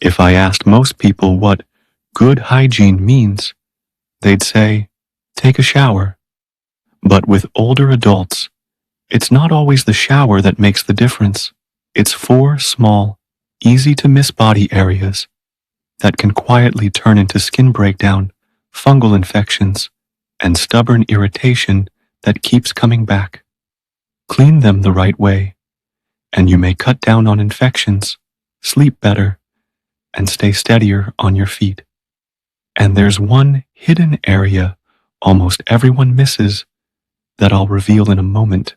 If I asked most people what good hygiene means, they'd say, take a shower. But with older adults, it's not always the shower that makes the difference. It's 4 small, easy-to-miss body areas that can quietly turn into skin breakdown, fungal infections, and stubborn irritation that keeps coming back. Clean them the right way, and you may cut down on infections, sleep better, and stay steadier on your feet. And there's one hidden area almost everyone misses that I'll reveal in a moment,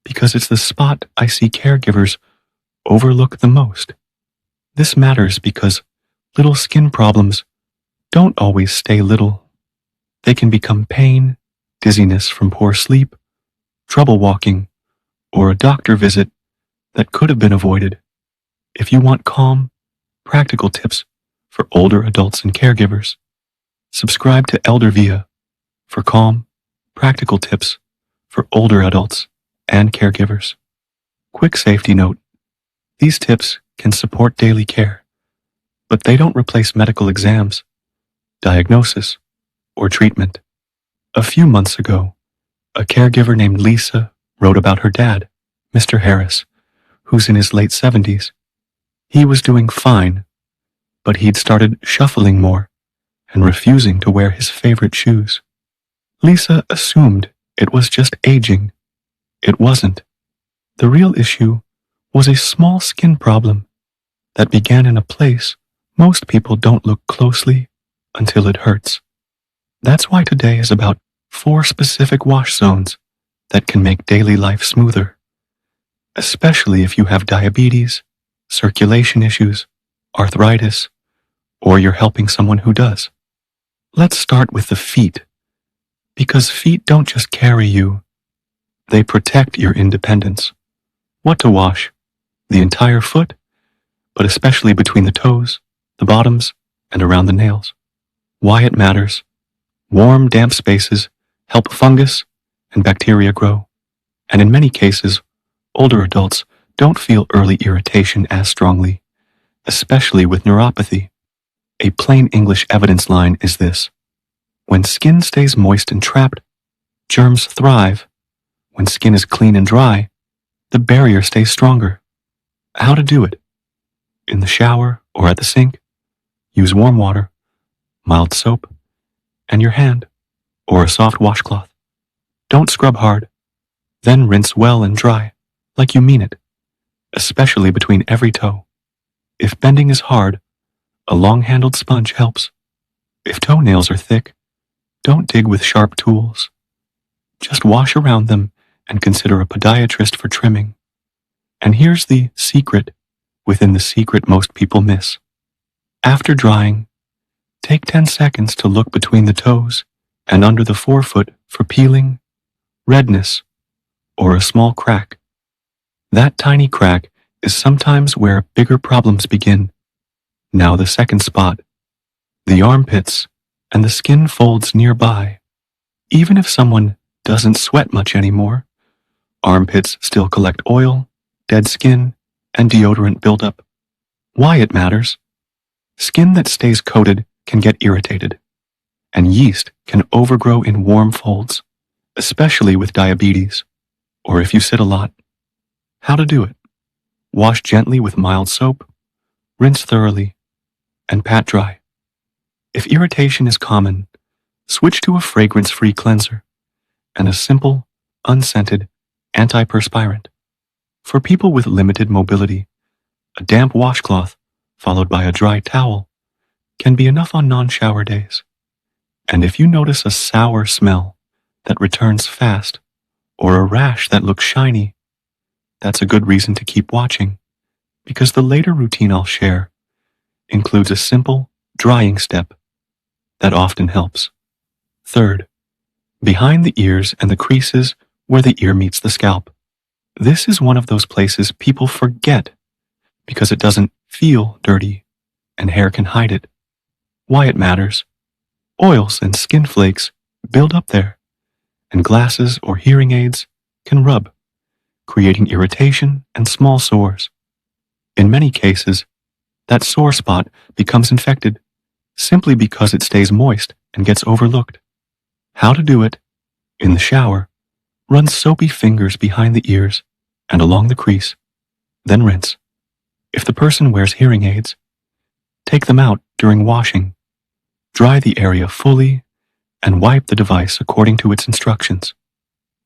because it's the spot I see caregivers overlook the most. This matters because little skin problems don't always stay little. They can become pain, dizziness from poor sleep, trouble walking, or a doctor visit that could have been avoided. If you want calm, practical tips for older adults and caregivers, subscribe to Eldervia for calm, practical tips for older adults and caregivers. Quick safety note: these tips can support daily care, but they don't replace medical exams, diagnosis, or treatment. A few months ago, a caregiver named Lisa wrote about her dad, Mr. Harris, who's in his late 70s. He was doing fine, but he'd started shuffling more and refusing to wear his favorite shoes. Lisa assumed it was just aging. It wasn't. The real issue was a small skin problem that began in a place most people don't look closely until it hurts. That's why today is about 4 specific wash zones that can make daily life smoother, especially if you have diabetes, circulation issues, arthritis, or you're helping someone who does. Let's start with the feet, because feet don't just carry you, they protect your independence. What to wash? The entire foot, but especially between the toes, the bottoms, and around the nails. Why it matters: warm, damp spaces help fungus and bacteria grow, and in many cases, older adults don't feel early irritation as strongly, especially with neuropathy. A plain English evidence line is this: when skin stays moist and trapped, germs thrive. When skin is clean and dry, the barrier stays stronger. How to do it? In the shower or at the sink, use warm water, mild soap, and your hand, or a soft washcloth. Don't scrub hard. Then rinse well and dry, like you mean it, especially between every toe. If bending is hard, a long-handled sponge helps. If toenails are thick, don't dig with sharp tools. Just wash around them and consider a podiatrist for trimming. And here's the secret within the secret most people miss. After drying, take 10 seconds to look between the toes and under the forefoot for peeling, redness, or a small crack. That tiny crack is sometimes where bigger problems begin. Now the second spot, the armpits and the skin folds nearby. Even if someone doesn't sweat much anymore, armpits still collect oil, dead skin, and deodorant buildup. Why it matters? Skin that stays coated can get irritated, and yeast can overgrow in warm folds, especially with diabetes, or if you sit a lot. How to do it? Wash gently with mild soap, rinse thoroughly, and pat dry. If irritation is common, switch to a fragrance-free cleanser and a simple, unscented antiperspirant. For people with limited mobility, a damp washcloth followed by a dry towel can be enough on non-shower days. And if you notice a sour smell that returns fast or a rash that looks shiny, that's a good reason to keep watching, because the later routine I'll share includes a simple drying step that often helps. Third, behind the ears and the creases where the ear meets the scalp. This is one of those places people forget because it doesn't feel dirty and hair can hide it. Why it matters: oils and skin flakes build up there, and glasses or hearing aids can rub, creating irritation and small sores. In many cases, that sore spot becomes infected simply because it stays moist and gets overlooked. How to do it? In the shower, run soapy fingers behind the ears and along the crease, then rinse. If the person wears hearing aids, take them out during washing. Dry the area fully and wipe the device according to its instructions.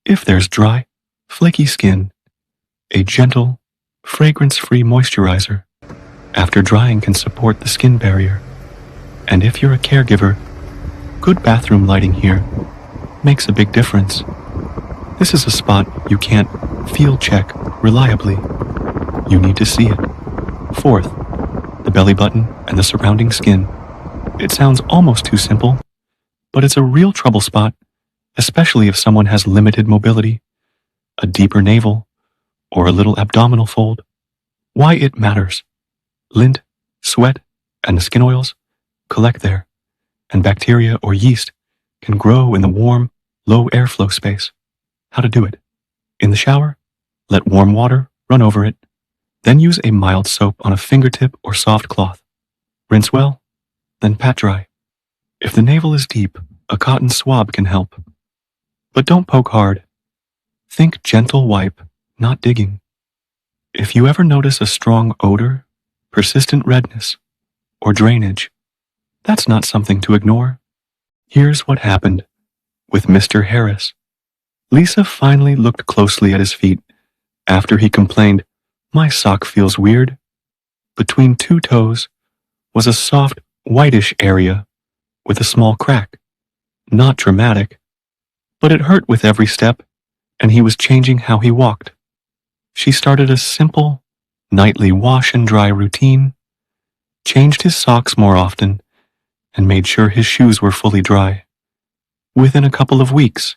If there's dry, flaky skin, a gentle, fragrance-free moisturizer after drying can support the skin barrier. And if you're a caregiver, good bathroom lighting here makes a big difference. This is a spot you can't field check reliably. You need to see it. Fourth, the belly button and the surrounding skin. It sounds almost too simple, but it's a real trouble spot, especially if someone has limited mobility, a deeper navel, or a little abdominal fold. Why it matters. Lint, sweat, and the skin oils collect there, and bacteria or yeast can grow in the warm, low airflow space. How to do it? In the shower, let warm water run over it, then use a mild soap on a fingertip or soft cloth. Rinse well, then pat dry. If the navel is deep, a cotton swab can help. But don't poke hard. Think gentle wipe, not digging. If you ever notice a strong odor, persistent redness, or drainage, that's not something to ignore. Here's what happened with Mr. Harris. Lisa finally looked closely at his feet after he complained, "My sock feels weird." Between two toes was a soft, whitish area with a small crack. Not dramatic, but it hurt with every step, and he was changing how he walked. She started a simple, nightly wash and dry routine, changed his socks more often, and made sure his shoes were fully dry. Within a couple of weeks,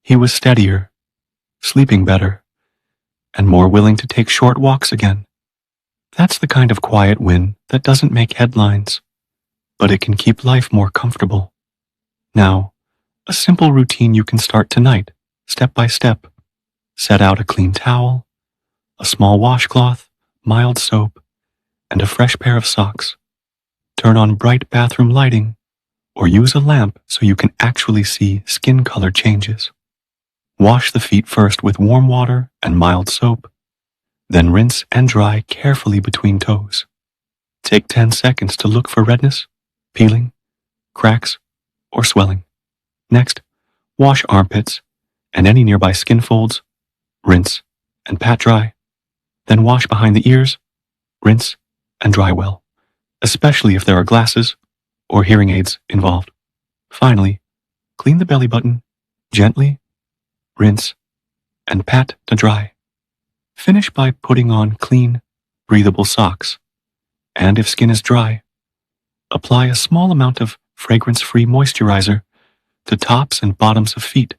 he was steadier, sleeping better, and more willing to take short walks again. That's the kind of quiet win that doesn't make headlines, but it can keep life more comfortable. Now, a simple routine you can start tonight, step by step. Set out a clean towel, a small washcloth, mild soap, and a fresh pair of socks. Turn on bright bathroom lighting, or use a lamp so you can actually see skin color changes. Wash the feet first with warm water and mild soap, then rinse and dry carefully between toes. Take 10 seconds to look for redness, peeling, cracks, or swelling. Next, wash armpits and any nearby skin folds, rinse and pat dry. Then wash behind the ears, rinse and dry well, especially if there are glasses or hearing aids involved. Finally, clean the belly button, gently, rinse, and pat to dry. Finish by putting on clean, breathable socks. And if skin is dry, apply a small amount of fragrance-free moisturizer to tops and bottoms of feet,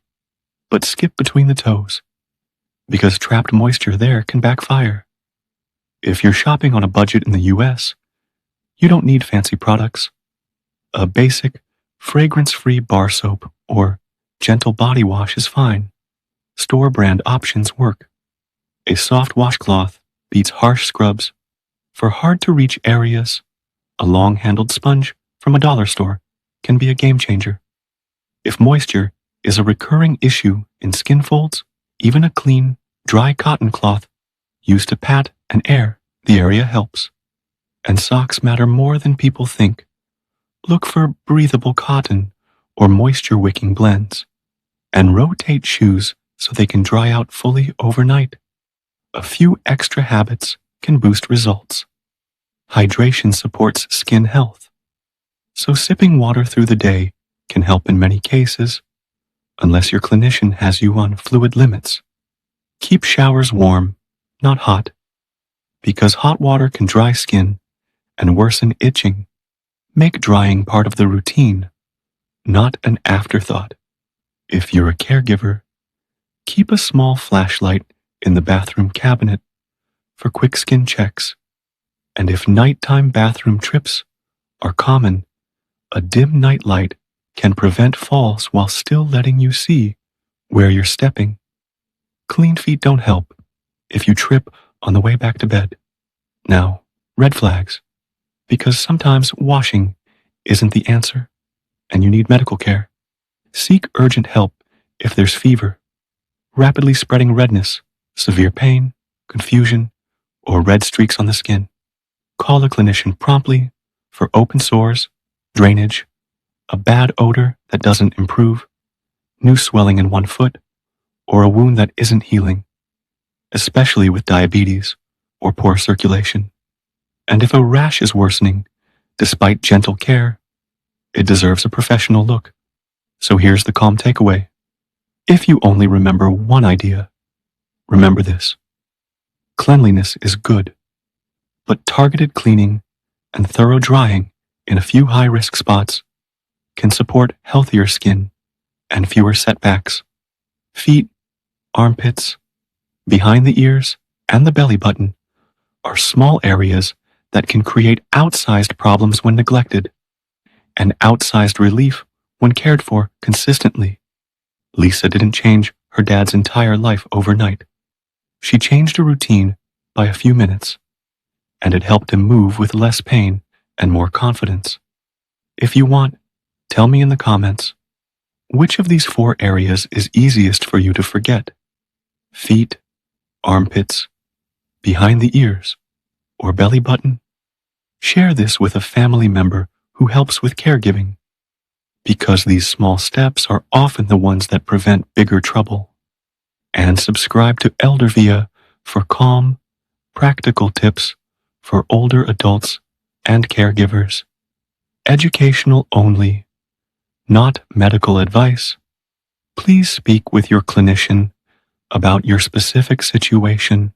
but skip between the toes, because trapped moisture there can backfire. If you're shopping on a budget in the US, you don't need fancy products. A basic, fragrance-free bar soap or gentle body wash is fine. Store brand options work. A soft washcloth beats harsh scrubs. For hard-to-reach areas, a long-handled sponge from a dollar store can be a game changer. If moisture is a recurring issue in skin folds, even a clean, dry cotton cloth used to pat and air the area helps. And socks matter more than people think. Look for breathable cotton or moisture-wicking blends, and rotate shoes so they can dry out fully overnight. A few extra habits can boost results. Hydration supports skin health, so sipping water through the day can help in many cases, unless your clinician has you on fluid limits. Keep showers warm, not hot, because hot water can dry skin and worsen itching. Make drying part of the routine, not an afterthought. If you're a caregiver, keep a small flashlight in the bathroom cabinet for quick skin checks. And if nighttime bathroom trips are common, a dim night light can prevent falls while still letting you see where you're stepping. Clean feet don't help if you trip on the way back to bed. Now, red flags. because sometimes washing isn't the answer and you need medical care. Seek urgent help if there's fever, rapidly spreading redness, severe pain, confusion, or red streaks on the skin. Call a clinician promptly for open sores, drainage, a bad odor that doesn't improve, new swelling in one foot, or a wound that isn't healing, especially with diabetes or poor circulation. And if a rash is worsening, despite gentle care, it deserves a professional look. So here's the calm takeaway. If you only remember one idea, remember this. Cleanliness is good, but targeted cleaning and thorough drying in a few high-risk spots can support healthier skin and fewer setbacks. Feet, armpits, behind the ears, and the belly button are small areas that can create outsized problems when neglected and outsized relief when cared for consistently. Lisa didn't change her dad's entire life overnight. She changed a routine by a few minutes, and it helped him move with less pain and more confidence. If you want, tell me in the comments, which of these 4 areas is easiest for you to forget? Feet, armpits, behind the ears, or belly button? Share this with a family member who helps with caregiving, because these small steps are often the ones that prevent bigger trouble. And subscribe to Eldervia for calm, practical tips for older adults and caregivers. Educational only, not medical advice. Please speak with your clinician about your specific situation